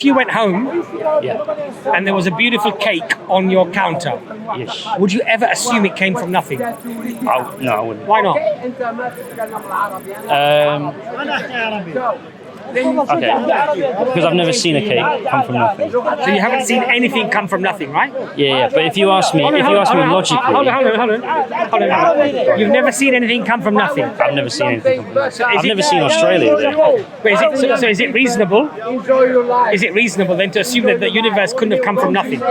If you went home Yeah. and there was a beautiful cake on your counter, Yes. would you ever assume it came from nothing? No, I wouldn't. Why not? Okay. Because I've never seen a cake come from nothing. So you haven't seen anything come from nothing, right? Yeah. But if you ask me logically, Hold on. You've never seen anything come from nothing. I've never seen anything come from nothing. I've never seen Australia there. But is it reasonable? Is it reasonable then to assume that the universe couldn't have come from nothing?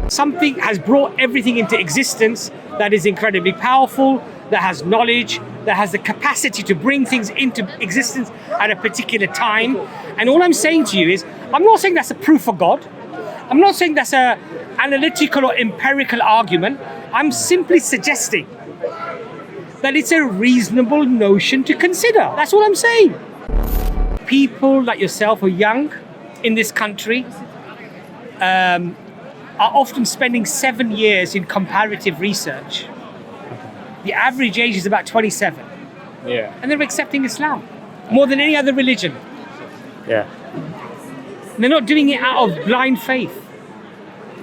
Something has brought everything into existence that is incredibly powerful, that has knowledge, that has the capacity to bring things into existence at a particular time. And all I'm saying to you is, I'm not saying that's a proof for God. I'm not saying that's an analytical or empirical argument. I'm simply suggesting that it's a reasonable notion to consider. That's all I'm saying. People like yourself who are young in this country are often spending 7 years in comparative research. The average age is about 27. Yeah. And they're accepting Islam more than any other religion. Yeah. And they're not doing it out of blind faith.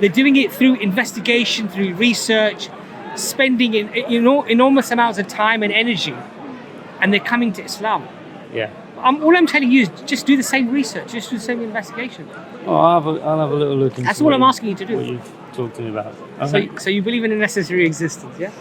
They're doing it through investigation, through research, spending enormous amounts of time and energy. And they're coming to Islam. Yeah. All I'm telling you is just do the same research, just do the same investigation. Oh, I'll have a little look into That's all I'm asking you to do. what you've talked to me about. So you believe in a necessary existence, yeah?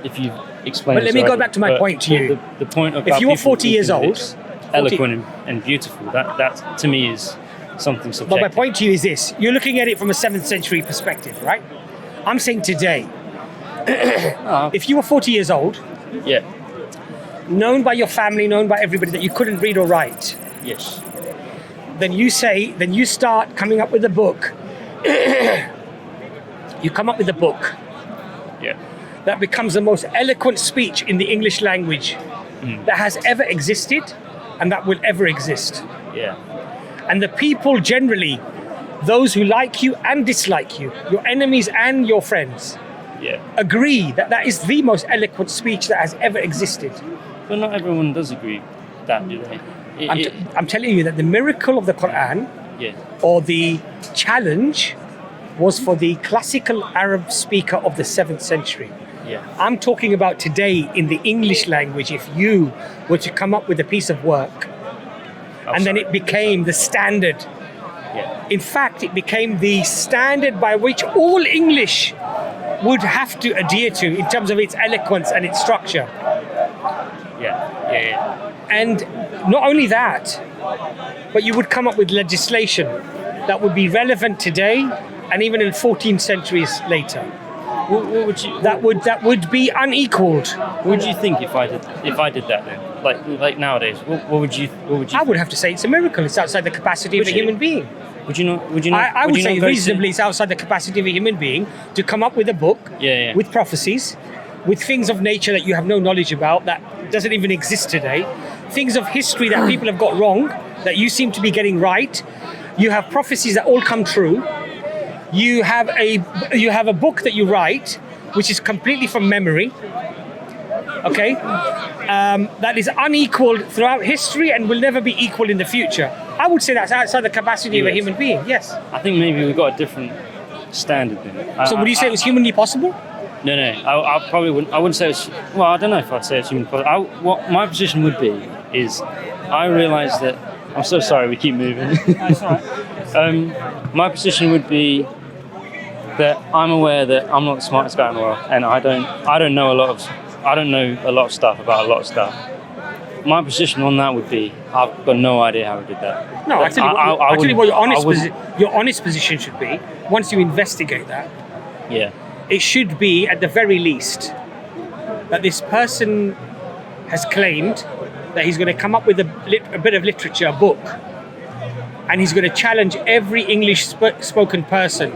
If you've explained. But let me go back to my point to you. The point about if you were people 40 years thinking old, it's eloquent and beautiful, that to me is something subjective. but my point to you is this: you're looking at it from a 7th century perspective, right? I'm saying today, if you were 40 years old, Yeah. known by your family, known by everybody that you couldn't read or write, Yes. then you start coming up with a book. You come up with a book Yeah. that becomes the most eloquent speech in the English language that has ever existed and that will ever exist. Yeah. And the people generally, those who like you and dislike you, your enemies and your friends, Yeah. agree that that is the most eloquent speech that has ever existed. But not everyone does agree that, do they? I'm telling you that the miracle of the Quran, Yeah. or the challenge, was for the classical Arab speaker of the 7th century. Yeah. I'm talking about today in the English language. If you were to come up with a piece of work and then it became the standard, Yeah. in fact, it became the standard by which all English would have to adhere to in terms of its eloquence and its structure. Yeah. Yeah. And not only that, but you would come up with legislation that would be relevant today and even in 14 centuries later. What would you? That would be unequaled. What would you think if I did that then? Like nowadays, what would you? I would have to say it's a miracle. It's outside the capacity of a human being. Would you not? Would you not? I would you say not go reasonably it's outside the capacity of a human being to come up with a book Yeah. with prophecies, with things of nature that you have no knowledge about, that doesn't even exist today, things of history that people have got wrong, that you seem to be getting right. You have prophecies that all come true. You have a book that you write, which is completely from memory. Okay, that is unequaled throughout history and will never be equal in the future. I would say that's outside the capacity of a human being. Yes. I think maybe we've got a different standard then. So would you say it was humanly possible? No. I probably wouldn't. I wouldn't say it's. Well, I don't know if I'd say it's humanly possible. What my position would be is, I realise that. I'm so sorry. We keep moving. That's all right. My position would be that I'm aware that I'm not the smartest guy in the world, and I don't know a lot of stuff about a lot of stuff. My position on that would be, I've got no idea how I did that. No, actually, what your honest position should be, once you investigate that, Yeah. it should be at the very least that this person has claimed that he's going to come up with a bit of literature, a book, and he's going to challenge every English spoken person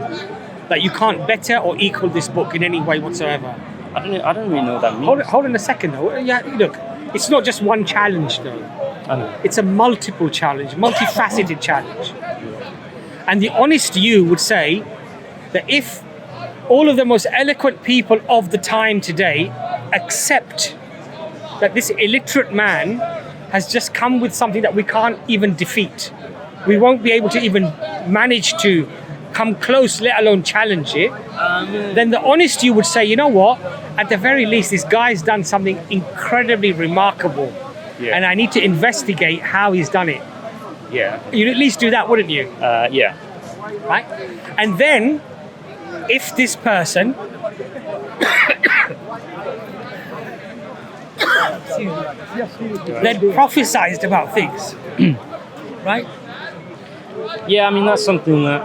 that you can't better or equal this book in any way whatsoever. I don't really know what that means. Hold on a second though. Yeah, look, it's not just one challenge though. I know. It's a multiple challenge, multifaceted challenge. And the honest you would say that if all of the most eloquent people of the time today accept that this illiterate man has just come with something that we can't even defeat, we won't be able to even manage to come close, let alone challenge it, then the honest you would say, you know what, at the very least this guy's done something incredibly remarkable, and I need to investigate how he's done it. You'd at least do that, wouldn't you? Yeah. Right? And then if this person then prophesized about things, right? Yeah, I mean that's something that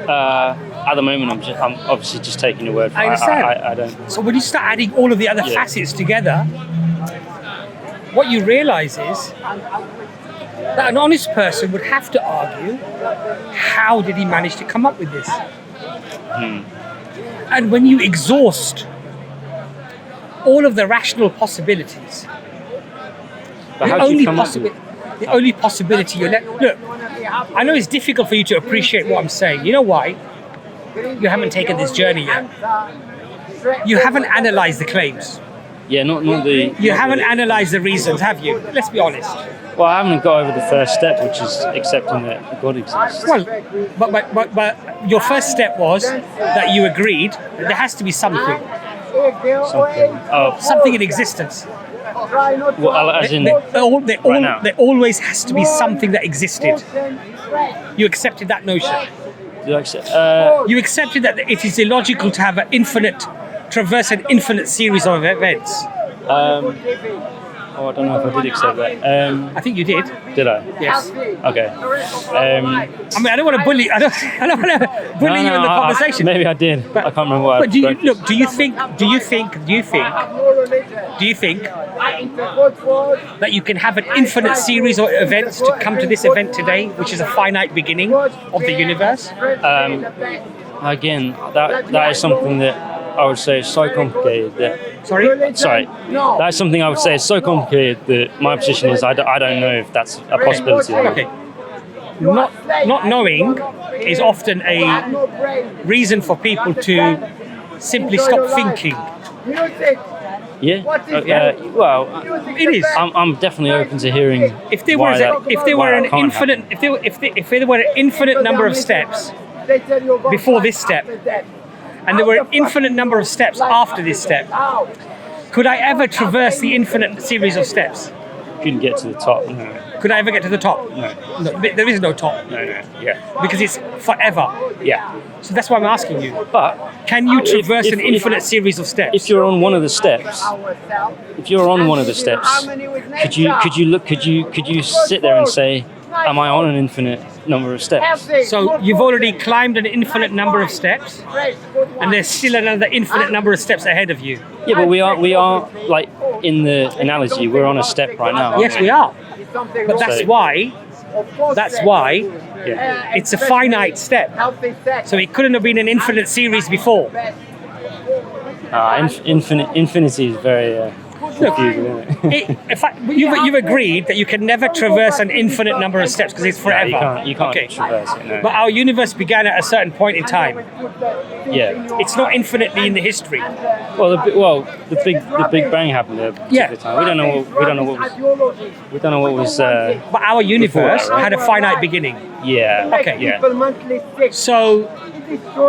at the moment I'm obviously just taking your word for it. I understand. I don't. So when you start adding all of the other facets together, what you realize is that an honest person would have to argue, how did he manage to come up with this? And when you exhaust all of the rational possibilities, the only possibility you're left. Look, I know it's difficult for you to appreciate what I'm saying. You know why? You haven't taken this journey yet. You haven't analysed the claims. Yeah, not the. You haven't analysed the reasons, have you? Let's be honest. Well, I haven't got over the first step, which is accepting that God exists. Well, but your first step was that you agreed that there has to be something in existence. Well, as in there always has to be something that existed. You accepted that notion. You accept? You accepted that it is illogical to have traverse an infinite series of events. I don't know if I did accept that. I think you did. Did I? Yes. Okay. I mean, I don't want to bully. I don't want to bully you in the conversation. Maybe I did. I can't remember what. But do you think that you can have an infinite series of events to come to this event today, which is a finite beginning of the universe? Again, that is something that I would say is so complicated that. Sorry. That's something I would say is so complicated that my position is I don't know if that's a possibility. Okay. Not knowing is often a reason for people to simply stop thinking. Yeah. Well, it is. I'm definitely open to hearing. If there were an infinite number of steps before this step, and there were an infinite number of steps after this step, could I ever traverse the infinite series of steps? Couldn't get to the top. No. Could I ever get to the top? No. There is no top. No. Yeah. Because it's forever. Yeah. So that's why I'm asking you. But can you traverse an infinite series of steps? If you're on one of the steps, could you sit there and say, am I on an infinite number of steps? So you've already climbed an infinite number of steps, and there's still another infinite number of steps ahead of you. Yeah, but we are like in the analogy, we're on a step right now. Yes, we are. But that's why it's a finite step. So it couldn't have been an infinite series before. Infinity is very confusing, isn't it? You've agreed that you can never traverse an infinite number of steps because it's forever. No, you can't traverse it. No. But our universe began at a certain point in time. Yeah. It's not infinitely in the history. Well, the Big Bang happened at a particular time. We don't know what was. But our universe had a finite beginning. Yeah. Okay. Yeah. So,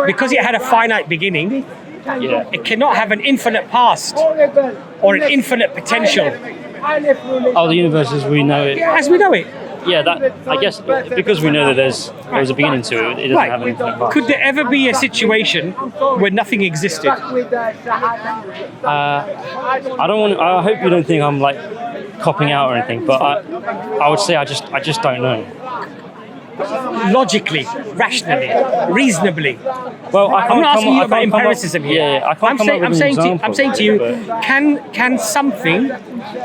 because it had a finite beginning, it cannot have an infinite past or an infinite potential. Oh, the universe as we know it. As we know it. Yeah, that I guess because we know that there's a beginning to it. It doesn't have an infinite past. Could there ever be a situation where nothing existed? I don't want. I hope you don't think I'm like copping out or anything, but I would say I just don't know. Logically, rationally, reasonably. Well, I'm not asking you about empiricism here. Yeah, I can't I'm saying to you, can something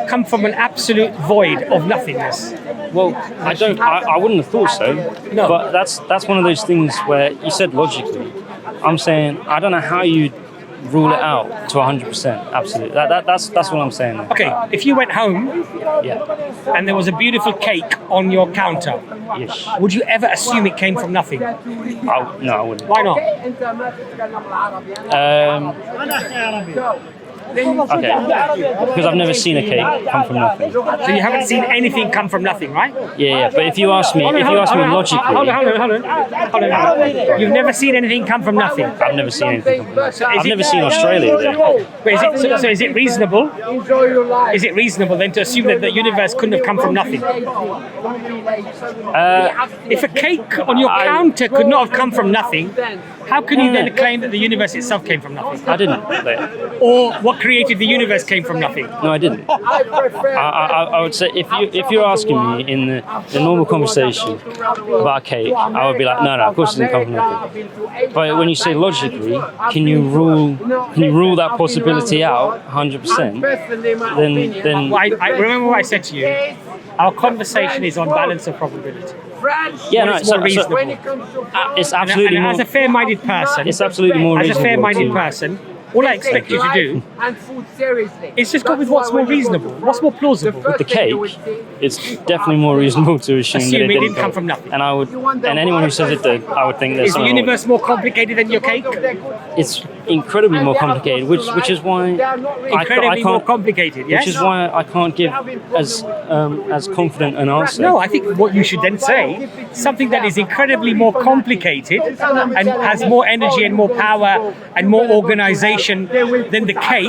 come from an absolute void of nothingness? Well, I don't. I wouldn't have thought so. No. But that's one of those things where you said logically. I'm saying I don't know how you rule it out to 100%. Absolutely. That's what I'm saying. There. Okay, if you went home Yeah. and there was a beautiful cake on your counter, Yes. would you ever assume it came from nothing? No, I wouldn't. Why not? Okay. Because I've never seen a cake come from nothing. So you haven't seen anything come from nothing, right? Yeah. But if you ask me logically, Hold on. You've never seen anything come from nothing. I've never seen anything come from nothing. I've it- never seen Australia there. But is it reasonable? Is it reasonable then to assume that the universe couldn't have come from nothing? If a cake on your counter could not have come from nothing, how can you then claim that the universe itself came from nothing? I didn't. Or what created the universe came from nothing? No, I didn't. I would say if you're asking me in the normal conversation about a cake, I would be like, no, of course it didn't come from nothing. But when you say logically, can you rule that possibility out 100%? Then I remember what I said to you. Our conversation is on balance of probability. yeah, no, It's more reasonable. it's absolutely And more. as a fair-minded person, It's absolutely more as a reasonable. fair-minded to- person, all I expect you to do is just go with what's more reasonable, what's more plausible. With the cake, it's definitely more reasonable to assume that it didn't come from nothing. And anyone who says it did, I would think there's Is the something wrong with universe more complicated than your cake? it. It's incredibly more complicated, which is why Incredibly more complicated, yes? Which is why I can't give as confident an answer. No, I think what you should then say, something that is incredibly more complicated and has more energy and more power and more organization than the cake,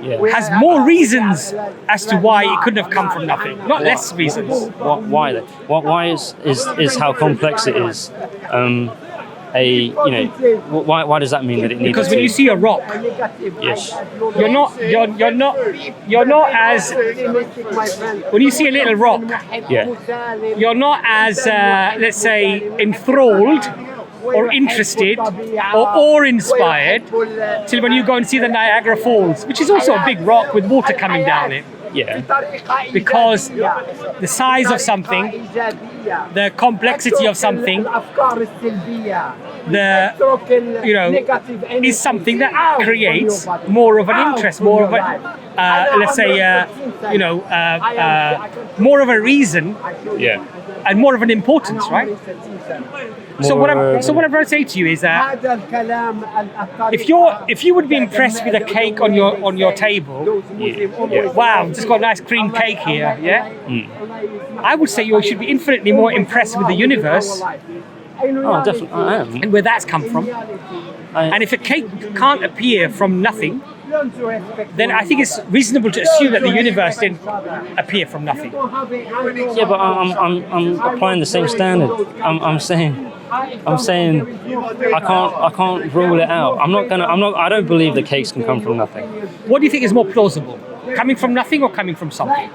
Yeah. has more reasons as to why it couldn't have come from nothing, not less reasons. Why then? Why is how complex it is? Why does that mean that it needs Because to? when you see a rock, Yes. you're not as when you see a little rock, Yeah. you're not as let's say enthralled or interested or awe-inspired till when you go and see the Niagara Falls, which is also a big rock with water coming down it. Yeah. Because the size of something, the complexity of something, is something that creates more of an interest, more of a, more of a reason Yeah. and more of an importance, right? So what I'm trying to say to you is that if you would be impressed with a cake on your table, wow, just got a nice cream cake here, yeah. I would say you should be infinitely more impressed with the universe Oh, definitely, I am. and where that's come from. And if a cake can't appear from nothing, then I think it's reasonable to assume that the universe didn't appear from nothing. Yeah, but I'm applying the same standard. I'm saying I can't rule it out. I don't believe that cakes can come from nothing. What do you think is more plausible? Coming from nothing or coming from something?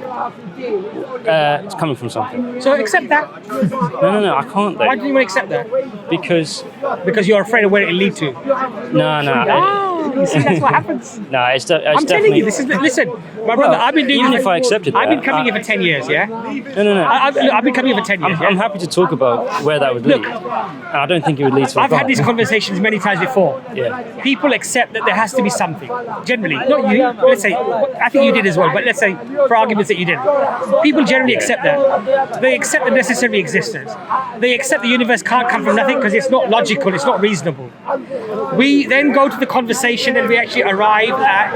It's coming from something. So accept that. No, I can't though. Why do you want to accept that? Because Because you're afraid of where it'll lead to. no. You see, that's what happens. No, it's I'm telling definitely. you, listen, my brother, I've been doing Even this. if I accepted that, I've been coming here for 10 years, yeah? No. I've been coming here for 10 years, I'm yeah? happy to talk about where that would lead, and I don't think it would lead to. I've had these conversations many times before. Yeah. People accept that there has to be something. Generally, not you. Let's say, I think you did as well, but let's say, for arguments that you did. People generally accept that. They accept the necessary existence. They accept the universe can't come from nothing because it's not logical, it's not reasonable. We then go to the conversation and we actually arrive at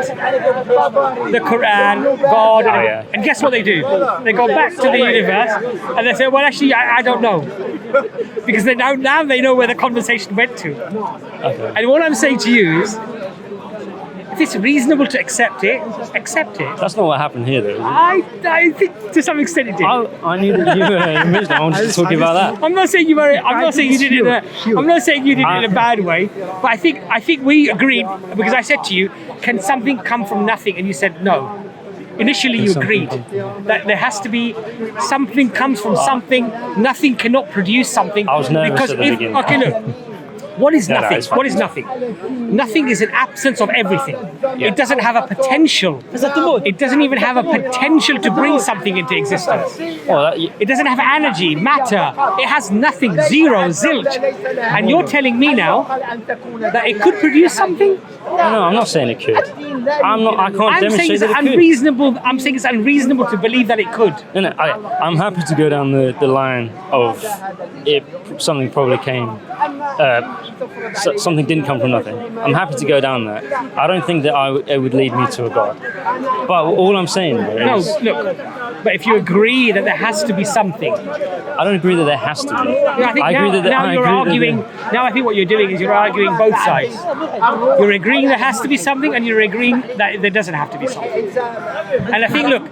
the Quran, God, and guess what they do? They go back to the universe and they say, well, actually, I don't know. Because now they know where the conversation went to. Okay. And what I'm saying to you is, if it's reasonable to accept it, accept it. That's not what happened here, though. Is it? I think to some extent it did. I knew that you were envisioned. I wanted to talk about that. I'm not saying you were. I'm not saying you did it. I'm not saying you did it in a bad way. But I think we agreed because I said to you, "Can something come from nothing?" And you said no. Initially, you agreed that there has to be something comes from something. Nothing cannot produce something. I was nervous at the beginning. Okay, look. What is No, nothing? it's fine. What is nothing? Nothing is an absence of everything. It doesn't have a potential. It doesn't even have a potential to bring something into existence. Well, It doesn't have energy, matter. It has nothing, zero, zilch. And you're telling me now that it could produce something? no, I'm not saying it could. I can't I'm saying demonstrate it's that it could. unreasonable. I'm saying it's unreasonable to believe that it could. No, I'm happy to go down the line of something probably came, something didn't come from nothing. I'm happy to go down that. I don't think that it would lead me to a God. But all I'm saying No, is, look. But if you agree that there has to be something, I don't agree that there has to be. I think now you're arguing. Now I think what you're doing is you're arguing both sides. You're agreeing there has to be something, and you're agreeing that there doesn't have to be something. And I think, look,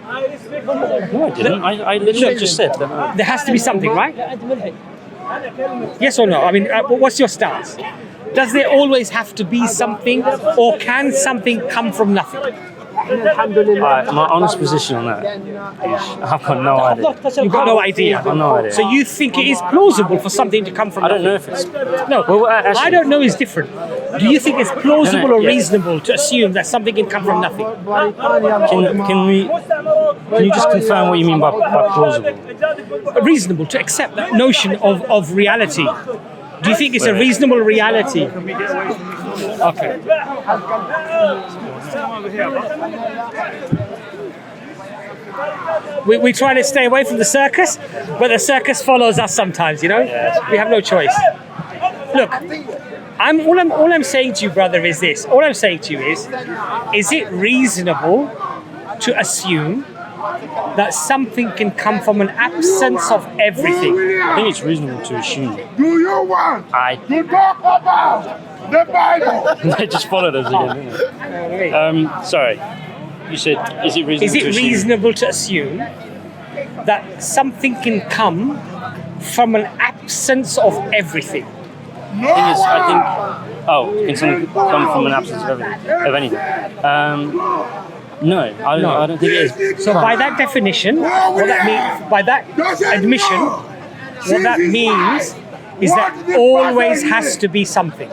No, I didn't. I literally just said that. there has to be something, right? Yes or no? I mean, what's your stance? Does there always have to be something, or can something come from nothing? My honest position on that is I've got no idea. You've got no idea. I've got no idea. So you think it is plausible for something to come from I don't nothing? know if it's. No, Well, actually- I don't know is different. Do you think it's plausible No, or yeah. reasonable to assume that something can come from nothing? Can you just confirm what you mean by plausible? Reasonable to accept that notion of reality. Do you think it's a Wait. reasonable reality? Okay. We try to stay away from the circus, but the circus follows us sometimes, you know? We have no choice. Look, all I'm saying to you, brother, is this. All I'm saying to you is it reasonable to assume that something can come from an absence of everything? I think it's reasonable to assume. Do you want to talk about the Bible? They just followed us again, didn't they? Sorry. You said, is it reasonable Is it to assume? reasonable to assume that something can come from an absence of everything? Can something come from an absence of anything? No, I don't think it is. So by that definition, what that means, by that admission, what that means is that always has to be something.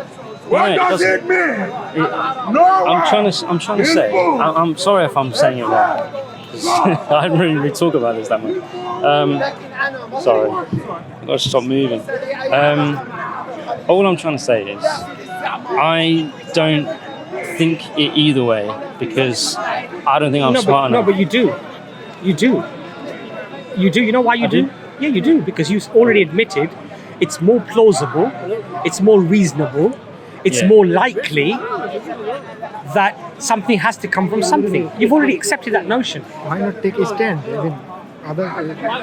What No, it does doesn't. it mean? I'm trying to say. I'm sorry if I'm saying it wrong. 'Cause I don't really talk about this that much. Sorry, I've got to stop moving. All I'm trying to say is, I don't think it either way because I don't think I'm smart enough. But you do. You do. You do. You know why you do? Yeah, you do. Because you already admitted it's more plausible, it's more reasonable, it's more likely that something has to come from something. You've already accepted that notion. Why not take a stand?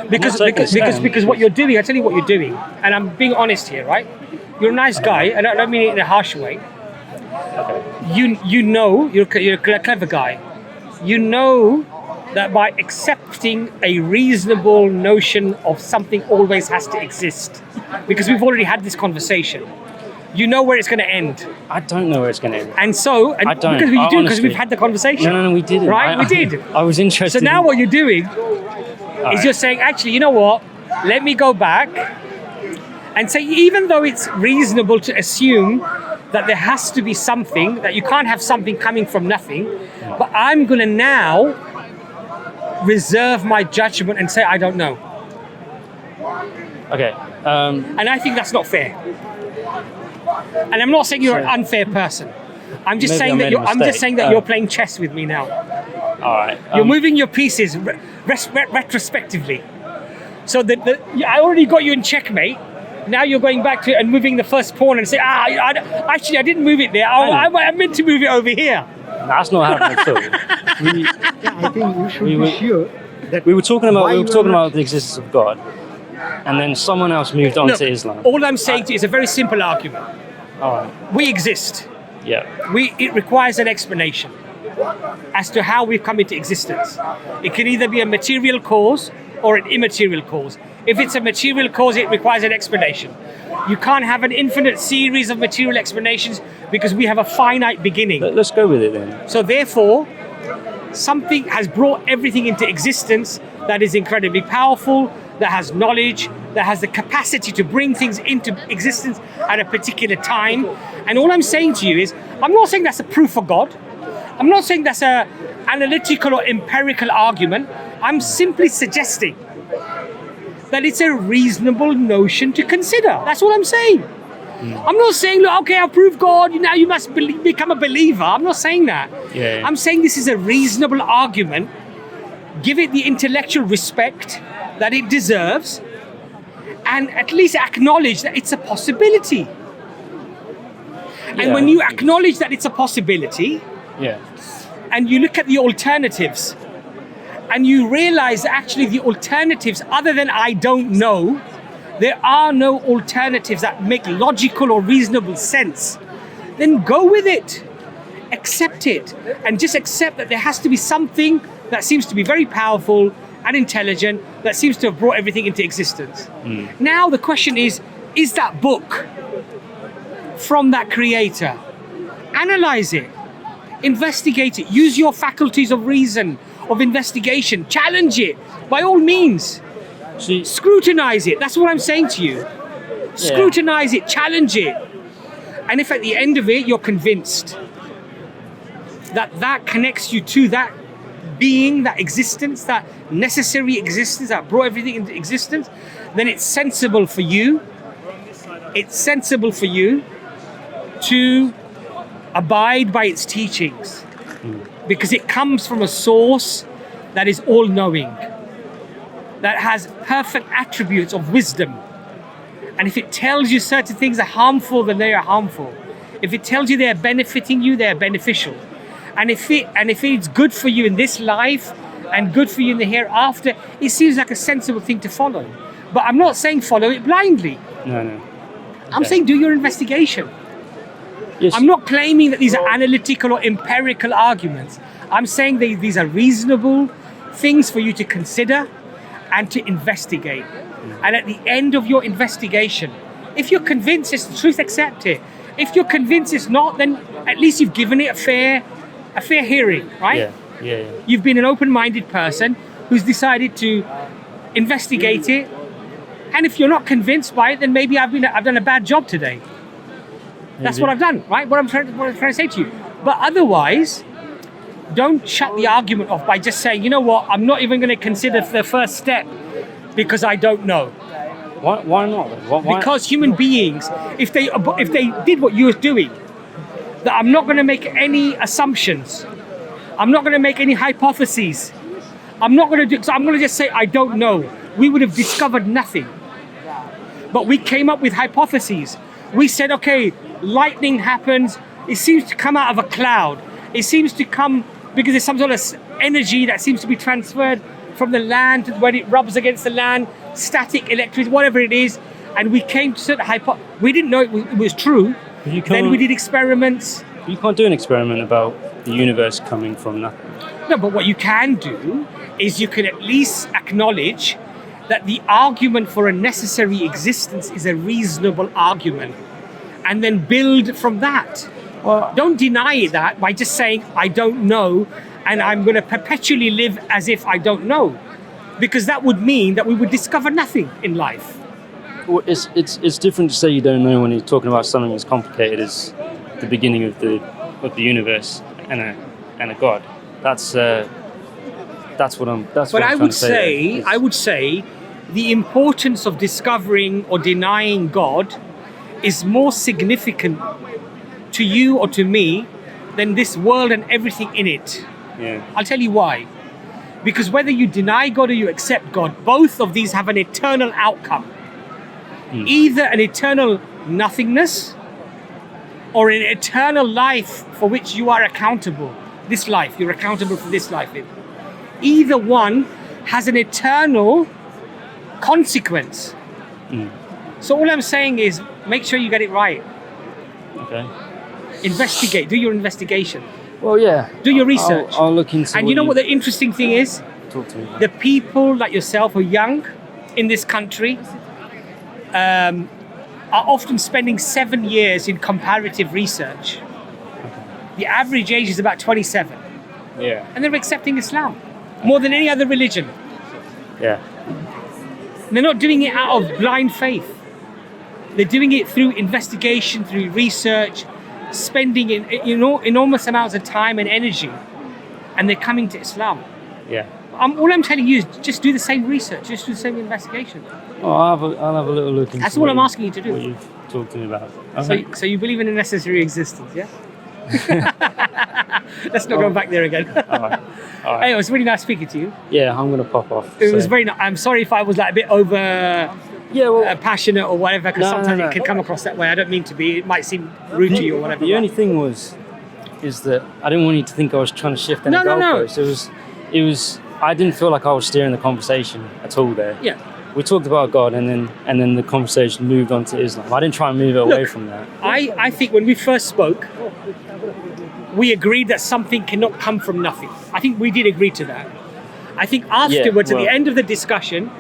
Because Not take a stand. because what you're doing, I tell you what you're doing, and I'm being honest here, right? You're a nice guy, and I don't mean it in a harsh way. You know you're a clever guy. You know that by accepting a reasonable notion of something always has to exist, because we've already had this conversation. You know where it's going to end, I don't know where it's going to end. and so I don't. because we do, because Honestly. we've had the conversation. No, we didn't. Right, we did. I was interested. So now in, what you're doing is you're saying, actually, you know what? Let me go back and say, even though it's reasonable to assume that there has to be something, that you can't have something coming from nothing, but I'm going to now reserve my judgment and say, I don't know. Okay. And I think that's not fair. And I'm not saying you're an unfair person. I'm just Maybe saying I that made a you're. I'm just mistake. saying that you're playing chess with me now. All right. You're moving your pieces retrospectively. So I already got you in checkmate. Now you're going back to and moving the first pawn and say, actually I didn't move it there. I meant to move it over here. That's not happening at all. I think you should We be were- sure that We were talking why you are not- about the existence of God, and then someone else moved on Look, to Islam. all I'm saying to you is a very simple argument. All right. We exist. Yeah. It requires an explanation as to how we've come into existence. It can either be a material cause or an immaterial cause. If it's a material cause, it requires an explanation. You can't have an infinite series of material explanations because we have a finite beginning. Let's go with it then. So therefore, something has brought everything into existence that is incredibly powerful, that has knowledge, that has the capacity to bring things into existence at a particular time. And all I'm saying to you is, I'm not saying that's a proof for God. I'm not saying that's a analytical or empirical argument. I'm simply suggesting that it's a reasonable notion to consider. That's all I'm saying. I'm not saying, look, okay, I'll prove God, now you must become a believer. I'm not saying that. Yeah. I'm saying this is a reasonable argument. Give it the intellectual respect that it deserves, and at least acknowledge that it's a possibility. And when you acknowledge that it's a possibility, and you look at the alternatives, and you realize that actually the alternatives, other than I don't know, there are no alternatives that make logical or reasonable sense, then go with it. Accept it. And just accept that there has to be something that seems to be very powerful and intelligent, that seems to have brought everything into existence. Now the question is that book from that creator? Analyze it. Investigate it. Use your faculties of reason, of investigation. Challenge it, by all means. Scrutinize it. That's what I'm saying to you. Scrutinize it, challenge it. And if at the end of it you're convinced that that connects you to that being, that existence, that necessary existence that brought everything into existence, then it's sensible for you. It's sensible for you to abide by its teachings, because it comes from a source that is all-knowing, that has perfect attributes of wisdom. And if it tells you certain things are harmful, then they are harmful. If it tells you they are benefiting you, they are beneficial. And if it's good for you in this life and good for you in the hereafter, it seems like a sensible thing to follow. But I'm not saying follow it blindly. No. I'm saying do your investigation. Yes. I'm not claiming that these are analytical or empirical arguments. I'm saying these are reasonable things for you to consider and to investigate. And at the end of your investigation, if you're convinced it's the truth, accept it. If you're convinced it's not, then at least you've given it a fair hearing, right? Yeah. You've been an open-minded person who's decided to investigate it. And if you're not convinced by it, then maybe I've done a bad job today. That's what I've done, right? What I'm trying to say to you. But otherwise, don't shut the argument off by just saying, you know what, I'm not even going to consider the first step because I don't know. Why not? Why? Because human beings, if they did what you were doing, that I'm not going to make any assumptions. I'm not going to make any hypotheses. I'm not going to so I'm going to just say I don't know. We would have discovered nothing. But we came up with hypotheses. We said, okay, lightning happens. It seems to come out of a cloud. It seems to come because there's some sort of energy that seems to be transferred from the land when it rubs against the land, static electricity, whatever it is. And we came to certain we didn't know it was true. Then we did experiments. You can't do an experiment about the universe coming from nothing. No, but what you can do is you can at least acknowledge that the argument for a necessary existence is a reasonable argument, and then build from that. Well, don't deny that by just saying, I don't know, and I'm going to perpetually live as if I don't know, because that would mean that we would discover nothing in life. Well, it's different to say you don't know when you're talking about something as complicated as the beginning of the universe and a God. That's what I'm. But I would say, the importance of discovering or denying God is more significant to you or to me than this world and everything in it. Yeah. I'll tell you why. Because whether you deny God or you accept God, both of these have an eternal outcome. Either an eternal nothingness or an eternal life for which you are accountable. This life, you're accountable for this life. Either one has an eternal consequence. So all I'm saying is make sure you get it right. Okay. Investigate, do your investigation. Well, yeah. Do your research. I'll look into. And you know what the interesting thing is? Talk to me. The people like yourself who are young in this country are often spending 7 years in comparative research. The average age is about 27. Yeah. And they're accepting Islam more than any other religion. Yeah. They're not doing it out of blind faith. They're doing it through investigation, through research, spending enormous amounts of time and energy, and they're coming to Islam. Yeah. All I'm telling you is just do the same research, just do the same investigation. Oh, I'll have a little look into That's all I'm asking you to do. what you've talked to me about. Okay. So you believe in a necessary existence, yeah? Let's not go back there again. All right. Hey, it was really nice speaking to you. Yeah, I'm gonna pop off. It was very nice. I'm sorry if I was like a bit over Yeah, well, passionate or whatever, because sometimes no. it can come across that way. I don't mean to be. It might seem rude to you or whatever. The only thing is that I didn't want you to think I was trying to shift any goalposts. It was. I didn't feel like I was steering the conversation at all there. Yeah. We talked about God, and then the conversation moved on to Islam. I didn't try and move it away from that. I think when we first spoke, we agreed that something cannot come from nothing. I think we did agree to that. I think afterwards, at the end of the discussion,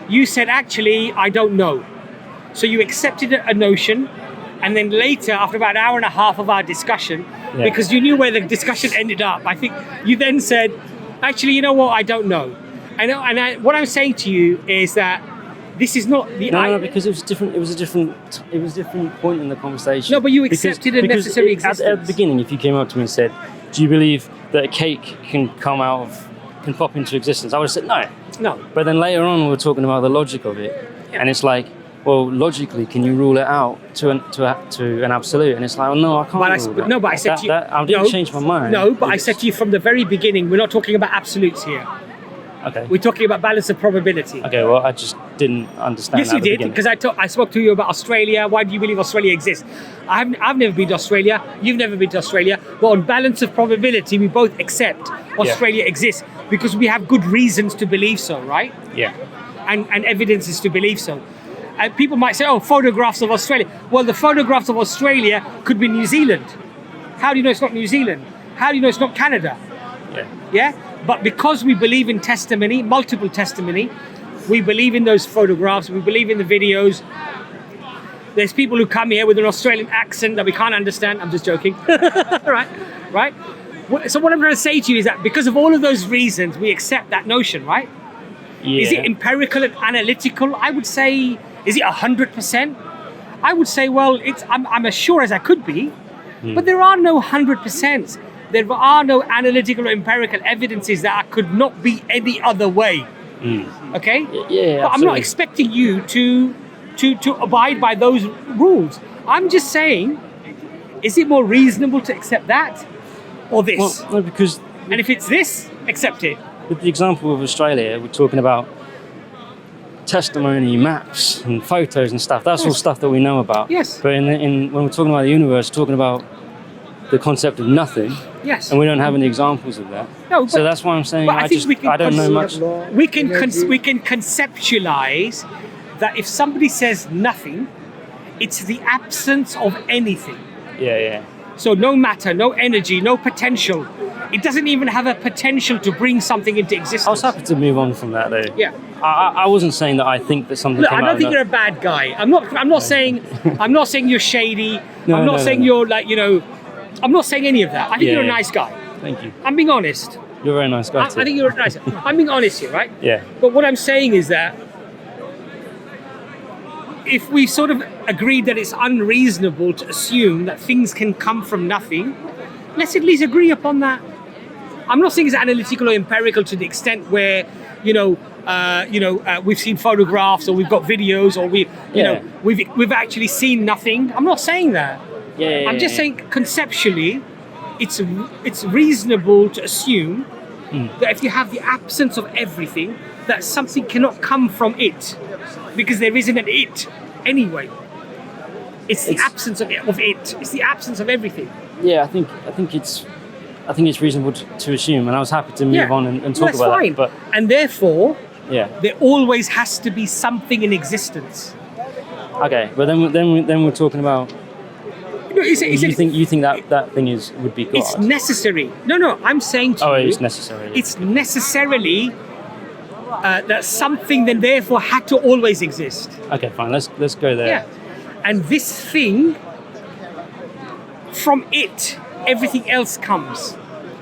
you said, actually, I don't know. So you accepted a notion, and then later, after about an hour and a half of our discussion, because you knew where the discussion ended up, I think you then said, actually, you know what, I don't know. What I'm saying to you is that this is not the... No, because it was different. It was a different point in the conversation. No, but you accepted a necessary existence. At the beginning, if you came up to me and said, do you believe that a cake can pop into existence? I would have said no. No. But then later on, we were talking about the logic of it. Yeah. And it's like, well, logically, can you rule it out to an absolute? And it's like, well, no, I can't. But I said to you... I didn't change my mind. No, but I said to you from the very beginning, we're not talking about absolutes here. Okay. We're talking about balance of probability. Okay, well, I just didn't understand. Yes, you did, because I spoke to you about Australia. Why do you believe Australia exists? I've never been to Australia. You've never been to Australia. But on balance of probability, we both accept Australia exists because we have good reasons to believe so, right? Yeah. And evidences to believe so. People might say, oh, photographs of Australia. Well, the photographs of Australia could be New Zealand. How do you know it's not New Zealand? How do you know it's not Canada? Yeah? But because we believe in testimony, multiple testimony, we believe in those photographs, we believe in the videos. There's people who come here with an Australian accent that we can't understand. I'm just joking. Right? So what I'm trying to say to you is that because of all of those reasons, we accept that notion, right? Yeah. Is it empirical and analytical? I would say, is it 100%? I would say, well, I'm as sure as I could be, but there are no 100%. There are no analytical or empirical evidences that could not be any other way. Okay? Yeah, but I'm not expecting you to abide by those rules. I'm just saying, is it more reasonable to accept that or this? Well, no, because... And if it's this, accept it. With the example of Australia, we're talking about testimony, maps and photos and stuff. That's all stuff that we know about. Yes. But when we're talking about the universe, talking about the concept of nothing. Yes. And we don't have any examples of that. No, so that's why I'm saying I don't know much. We can conceptualize that if somebody says nothing, it's the absence of anything. Yeah. So no matter, no energy, no potential. It doesn't even have a potential to bring something into existence. I was happy to move on from that, though. Yeah. I wasn't saying that I think that something. Look, I don't think you're a bad guy. I'm not saying you're shady. I'm not saying you're like, I'm not saying any of that. I think you're a nice guy. Thank you. I'm being honest. You're a very nice guy too. I think you're a nice guy. I'm being honest here, right? Yeah. But what I'm saying is that if we sort of agreed that it's unreasonable to assume that things can come from nothing, let's at least agree upon that. I'm not saying it's analytical or empirical to the extent where, we've seen photographs or we've got videos or we've actually seen nothing. I'm not saying that. I'm just saying conceptually, it's reasonable to assume that if you have the absence of everything, that something cannot come from it, because there isn't an it anyway. It's the absence of it. It's the absence of everything. Yeah, I think it's reasonable to assume, and I was happy to move on and talk about fine. that. But and therefore, there always has to be something in existence. Okay, but then we're talking about. You think that thing would be God? It's necessary. No, I'm saying to you. Oh, it's necessary. It's necessarily that something then therefore had to always exist. Okay, fine. Let's go there. Yeah, and this thing, from it, everything else comes.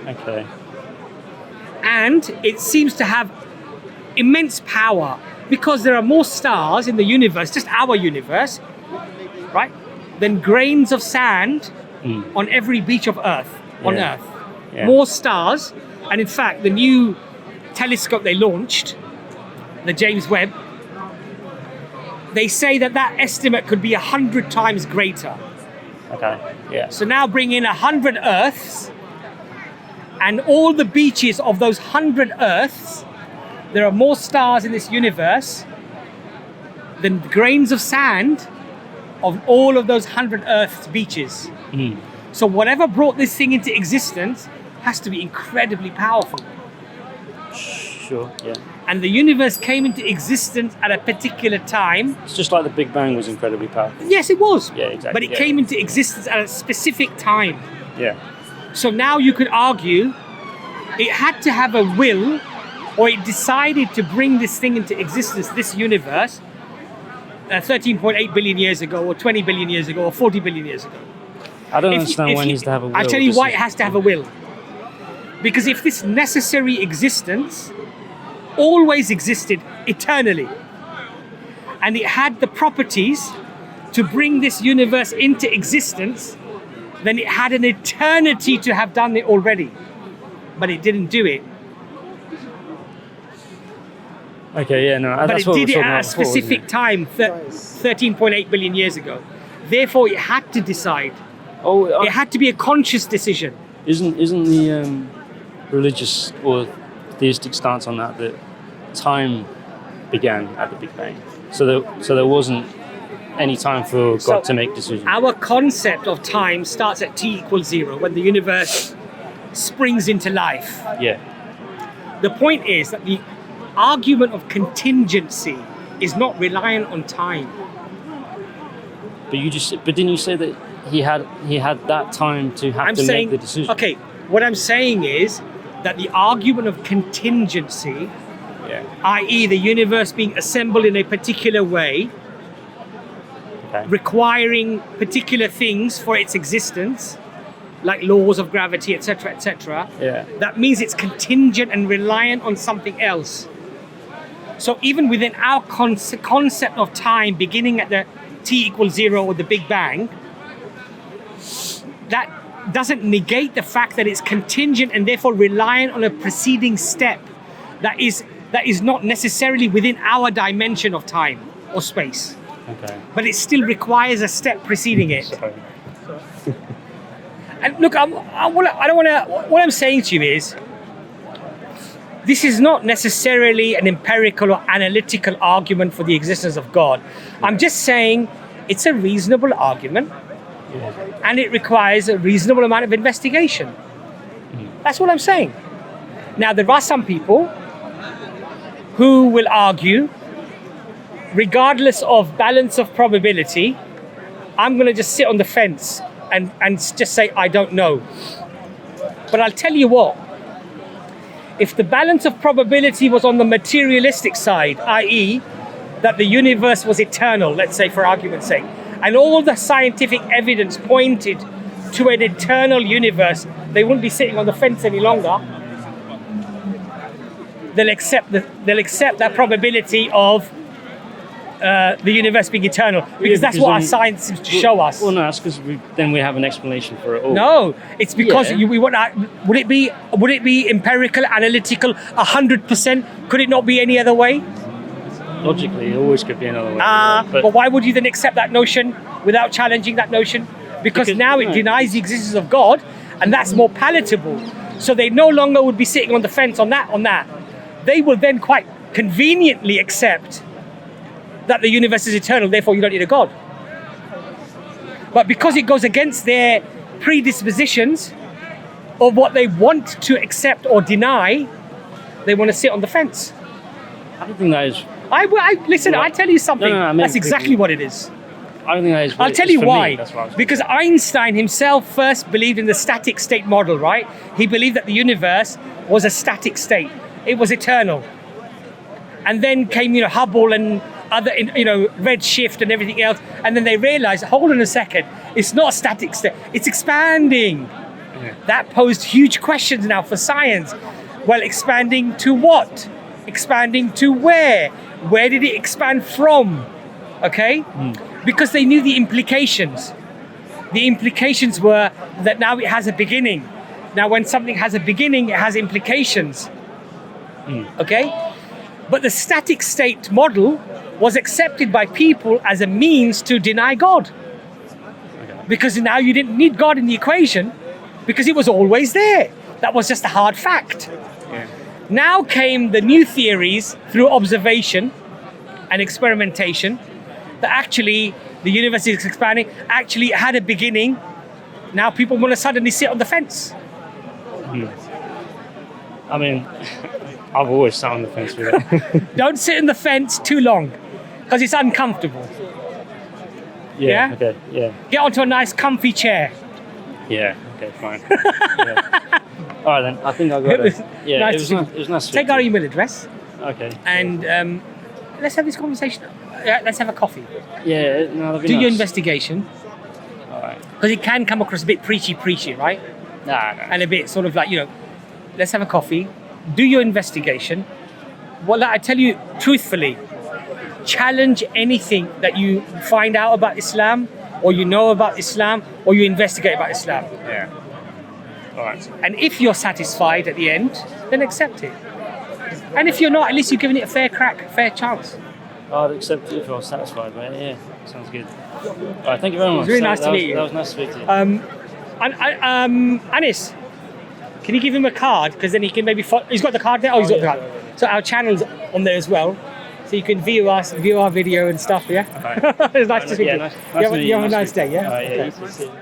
Okay. And it seems to have immense power because there are more stars in the universe, just our universe, right, than grains of sand on every beach of Earth, on Yeah. Earth. Yeah. More stars, and in fact, the new telescope they launched, the James Webb, they say that estimate could be 100 times greater. Okay. Yeah. So now bring in 100 Earths, and all the beaches of those 100 Earths, there are more stars in this universe than grains of sand of all of those 100 Earth's beaches. So whatever brought this thing into existence has to be incredibly powerful. Sure. Yeah. And the universe came into existence at a particular time. It's just like the Big Bang was incredibly powerful. Yes, it was. Yeah, exactly. But it Yeah. came into existence at a specific time. Yeah. So now you could argue it had to have a will, or it decided to bring this thing into existence, this universe, 13.8 billion years ago, or 20 billion years ago, or 40 billion years ago. I don't understand why it needs to have a will. I'll tell you why it has to have a will. Because if this necessary existence always existed eternally, and it had the properties to bring this universe into existence, then it had an eternity to have done it already. But it didn't do it. Okay, yeah, no, But that's it what we did were it talking at a about before, wasn't specific it? time, 13.8 billion years ago. Therefore, it had to decide. Oh, It had to be a conscious decision. isn't the religious or theistic stance on that time began at the Big Bang? So there wasn't any time for God So to make decisions. Our concept of time starts at t equals 0, when the universe springs into life. Yeah. The point is that the argument of contingency is not reliant on time. But didn't you say that he had that time to have to make the decision? okay, what I'm saying is that the argument of contingency, Yeah. i.e. the universe being assembled in a particular way, Okay. requiring particular things for its existence, like laws of gravity, etc., etc., Yeah. that means it's contingent and reliant on something else. So even within our concept of time beginning at the t equals 0 or the Big Bang, that doesn't negate the fact that it's contingent and therefore reliant on a preceding step that is not necessarily within our dimension of time or space. Okay. But it still requires a step preceding it. Sorry. And look, what I'm saying to you is, this is not necessarily an empirical or analytical argument for the existence of God. I'm just saying it's a reasonable argument, and it requires a reasonable amount of investigation. That's what I'm saying. Now, there are some people who will argue, regardless of balance of probability, I'm going to just sit on the fence and just say, I don't know. But I'll tell you what, if the balance of probability was on the materialistic side, i.e. that the universe was eternal, let's say for argument's sake, and all the scientific evidence pointed to an eternal universe, they wouldn't be sitting on the fence any longer. They'll accept that probability of the universe being eternal, because that's what our science seems to show us. Well, no, that's because then we have an explanation for it all. No, it's because Yeah. we want. Would it be empirical, analytical, 100%? Could it not be any other way? Logically, it always could be another way. But why would you then accept that notion without challenging that notion? Because now it denies the existence of God, and that's more palatable. So they no longer would be sitting on the fence on that. They will then quite conveniently accept that the universe is eternal, therefore you don't need a God. But because it goes against their predispositions of what they want to accept or deny, they want to sit on the fence. I don't think that is. Listen, I tell you something. No, I mean, that's exactly what it is. I don't think that is. I'll tell you for why. Me, that's what I was Because Einstein himself first believed in the static state model, right? He believed that the universe was a static state. It was eternal. And then came, Hubble and other, redshift and everything else. And then they realized, hold on a second, it's not a static state, it's expanding. Yeah. That posed huge questions now for science. Well, expanding to what? Expanding to where? Where did it expand from? Okay? Because they knew the implications. The implications were that now it has a beginning. Now, when something has a beginning, it has implications. Okay? But the static state model was accepted by people as a means to deny God. Because now you didn't need God in the equation because it was always there. That was just a hard fact. Now came the new theories through observation and experimentation that actually the universe is expanding, actually had a beginning. Now people want to suddenly sit on the fence. I mean, I've always sat on the fence with it. Don't sit on the fence too long because it's uncomfortable. Yeah? Okay. Yeah. Get onto a nice comfy chair. Yeah. Okay. Fine. Yeah. All right then. I think I got it. Yeah. Nice It was nice. To Take speak our to you. email address Okay. and let's have this conversation. Let's have a coffee. Yeah. No, that'd be Do nice. your investigation All right. because it can come across a bit preachy, right? Nah. And a bit sort of like, let's have a coffee. Do your investigation. Well, I tell you truthfully, challenge anything that you find out about Islam, or you know about Islam, or you investigate about Islam. Yeah. All right. And if you're satisfied at the end, then accept it. And if you're not, at least you've given it a fair crack, a fair chance. I'd accept it if I was satisfied, but yeah, sounds good. All right, thank you very much. Really nice to meet you. That was nice to speak to you. Anis, can you give him a card? Because then he can maybe follow. He's got the card there? Oh, he's got the card. So our channel's on there as well. So you can view our video and stuff, yeah? Okay. It's nice to speak to you. Nice You have to meet a Nice nice to meet day, yeah? you. All right, yeah, Okay. you too. See you.